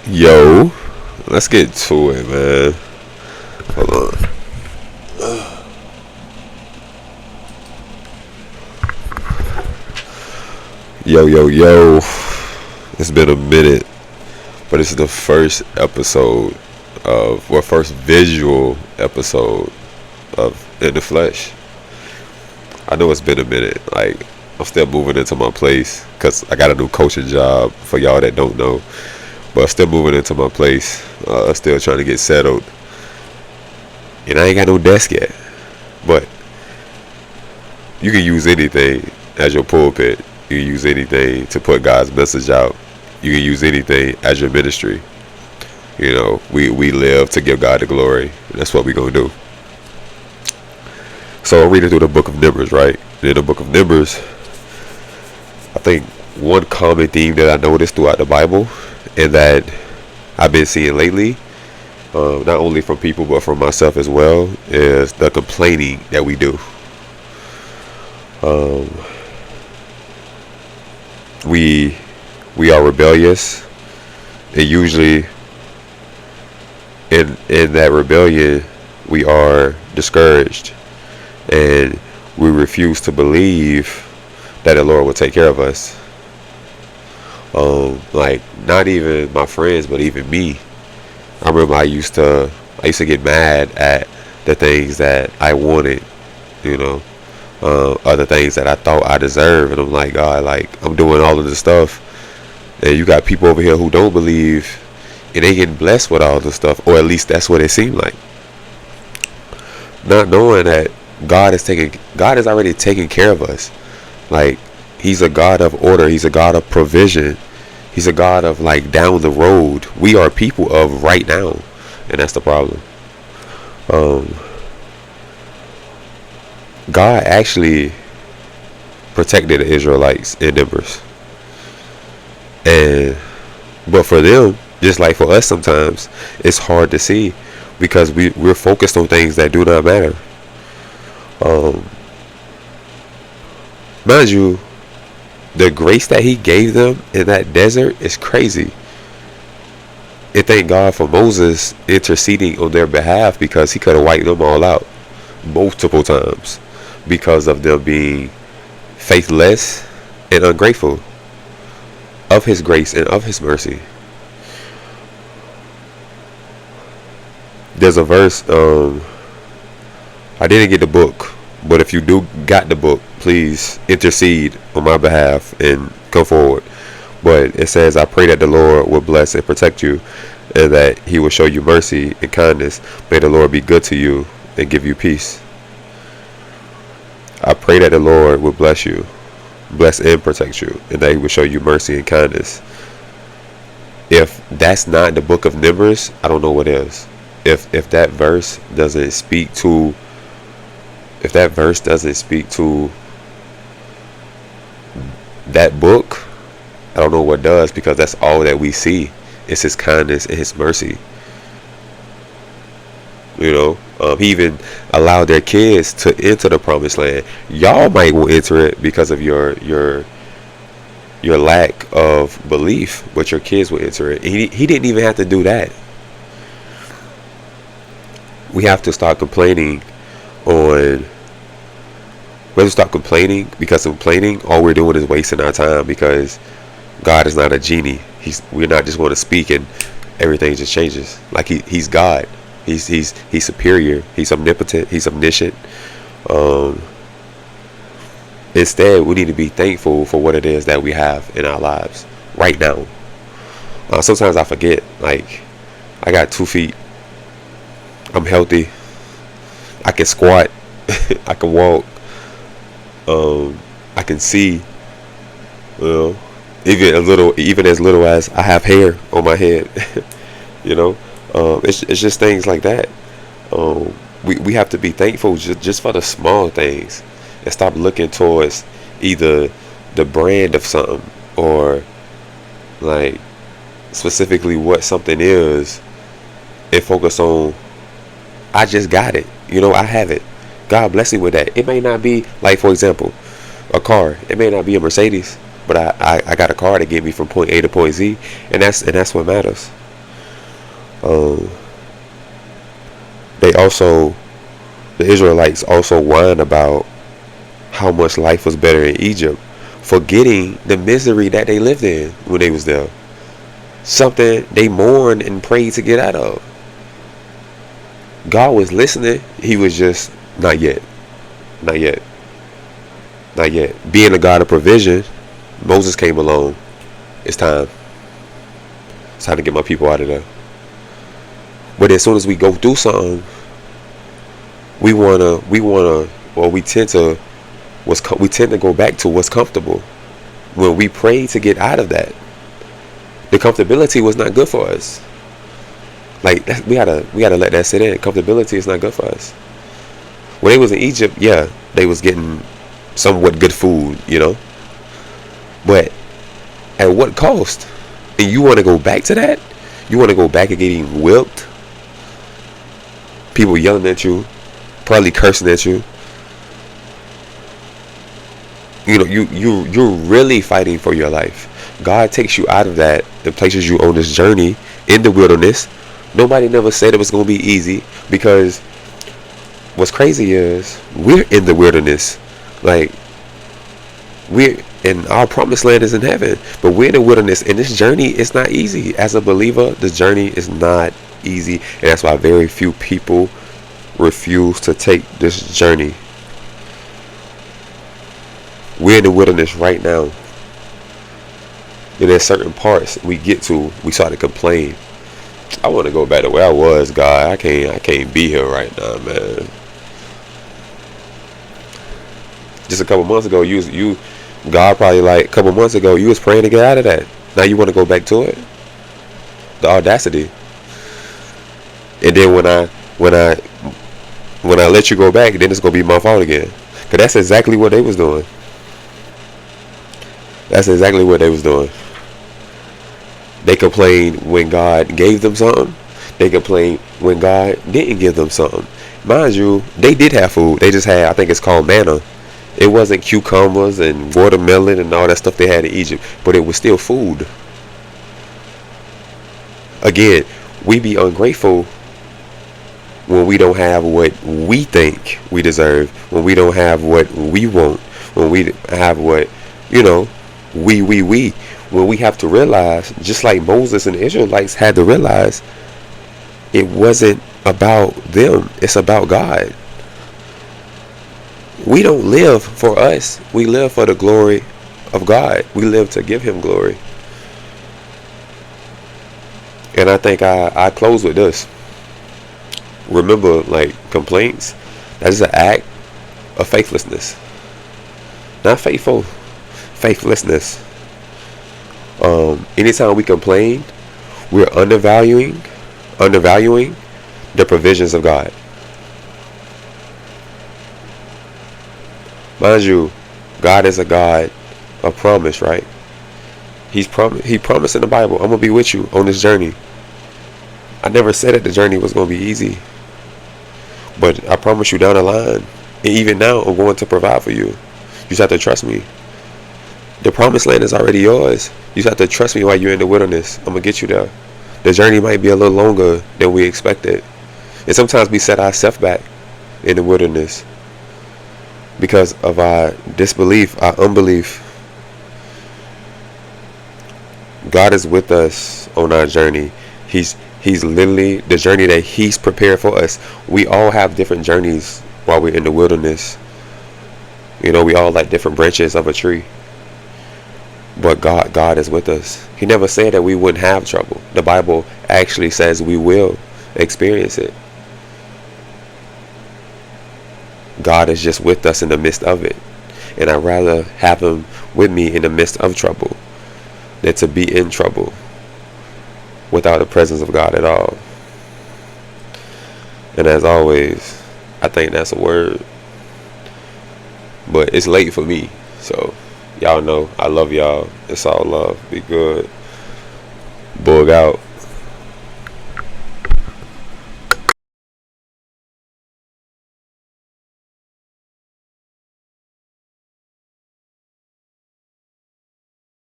Yo, let's get to it, man. Hold on. Yo. It's been a minute, but this is the first episode first visual episode of In the Flesh. I know it's been a minute. Like, I'm still moving into my place because I got a new coaching job for y'all that don't know. But still moving into my place. Still trying to get settled. And I ain't got no desk yet. But you can use anything as your pulpit. You can use anything to put God's message out. You can use anything as your ministry. You know, we live to give God the glory. And that's what we gonna do. So I'm reading through the book of Numbers, right? In the book of Numbers, I think one common theme that I noticed throughout the Bible and that I've been seeing lately, not only from people but from myself as well, is the complaining that we do. Um, we are rebellious, and usually in that rebellion we are discouraged, and we refuse to believe that the Lord will take care of us. Like, not even my friends, but even me. I remember I used to get mad at the things that I wanted, you know, other things that I thought I deserved, and I'm like, God, like, I'm doing all of this stuff, and you got people over here who don't believe, and they getting blessed with all this stuff, or at least that's what it seemed like. Not knowing that God is already taking care of us. Like, He's a God of order. He's a God of provision. He's a God of, like, down the road. We are people of right now, and that's the problem. Um, God actually protected the Israelites in Numbers, and but for them, just like for us, sometimes it's hard to see because we're focused on things that do not matter. Um, Mind you, the grace that He gave them in that desert is crazy. And thank God for Moses interceding on their behalf, because he could have wiped them all out multiple times because of them being faithless and ungrateful of His grace and of His mercy. There's a verse, I didn't get the book, but if you do got the book, please intercede on my behalf and come forward. But it says, I pray that the Lord will bless and protect you, and that He will show you mercy and kindness. May the Lord be good to you and give you peace. I pray that the Lord will bless and protect you, and that He will show you mercy and kindness. If that's not the book of Numbers, I don't know what is. If that verse doesn't speak to that book, I don't know what does, because that's all that we see. It's His kindness and His mercy. You know, He even allowed their kids to enter the promised land. Y'all might won't enter it because of your lack of belief, but your kids will enter it. And he didn't even have to do that. We have to start complaining on. We have to stop complaining, because complaining, all we're doing is wasting our time, because God is not a genie. We're not just going to speak and everything just changes. Like, He's God. He's superior. He's omnipotent. He's omniscient. Instead, we need to be thankful for what it is that we have in our lives right now. Sometimes I forget. Like, I got 2 feet. I'm healthy. I can squat. I can walk. I can see. You know, even as little as I have hair on my head. You know, it's just things like that. We have to be thankful just for the small things, and stop looking towards either the brand of something, or, like, specifically what something is, and focus on, I just got it. You know, I have it. God bless me with that. It may not be, like, for example, a car. It may not be a Mercedes, but I got a car to get me from point A to point Z, and that's what matters. Um, they also, the Israelites also whine about how much life was better in Egypt, forgetting the misery that they lived in when they was there. Something they mourned and prayed to get out of. God was listening. He was just not yet, not yet, not yet. Being a God of provision, Moses came along. It's time. It's time to get my people out of there. But as soon as we go through something, we tend to go back to what's comfortable. When we pray to get out of that, the comfortability was not good for us. Like, we gotta let that sit in. Comfortability is not good for us. When they was in Egypt, yeah, they was getting somewhat good food, but at what cost? And you want to go back to that? You want to go back and getting whipped? People yelling at you, probably cursing at you. You're really fighting for your life. God takes you out of that and places you on this journey in the wilderness. Nobody never said it was going to be easy, because what's crazy is we're in the wilderness. Like, we're in our promised land is in heaven, but we're in the wilderness, and this journey is not easy. As a believer, this journey is not easy, and that's why very few people refuse to take this journey. We're in the wilderness right now, and there's certain parts we get to, we start to complain. I want to go back to where I was, God. I can't be here right now, man. Just a couple months ago, God probably, like, a couple months ago, you was praying to get out of that. Now you want to go back to it? The audacity. And then when I let you go back, then it's gonna be my fault again. Cause that's exactly what they was doing. That's exactly what they was doing. They complained when God gave them something. They complained when God didn't give them something. Mind you, they did have food. They just had, I think it's called manna. It wasn't cucumbers and watermelon and all that stuff they had in Egypt, but it was still food. Again, we be ungrateful when we don't have what we think we deserve, when we don't have what we want, when we have what, when we have to realize, just like Moses and the Israelites had to realize, it wasn't about them, it's about God. We don't live for us, we live for the glory of God. We live to give him glory. And I think I close with this. Remember, like, complaints, that is an act of faithlessness. Not faithful, faithlessness. Anytime we complain, we're undervaluing the provisions of God. Mind you, God is a God of promise, right? He promised in the Bible, I'm gonna be with you on this journey. I never said that the journey was gonna be easy, but I promise you down the line, and even now, I'm going to provide for you. You just have to trust me. The promised land is already yours. You just have to trust me while you're in the wilderness. I'm gonna get you there. The journey might be a little longer than we expected, and sometimes we set ourselves back in the wilderness because of our disbelief, our unbelief. God is with us on our journey. He's literally the journey that he's prepared for us. We all have different journeys while we're in the wilderness. We all like different branches of a tree. But God is with us. He never said that we wouldn't have trouble. The Bible actually says we will experience it. God is just with us in the midst of it. And I'd rather have him with me in the midst of trouble than to be in trouble without the presence of God at all. And as always, I think that's a word. But it's late for me. So y'all know I love y'all. It's all love. Be good. Bug out.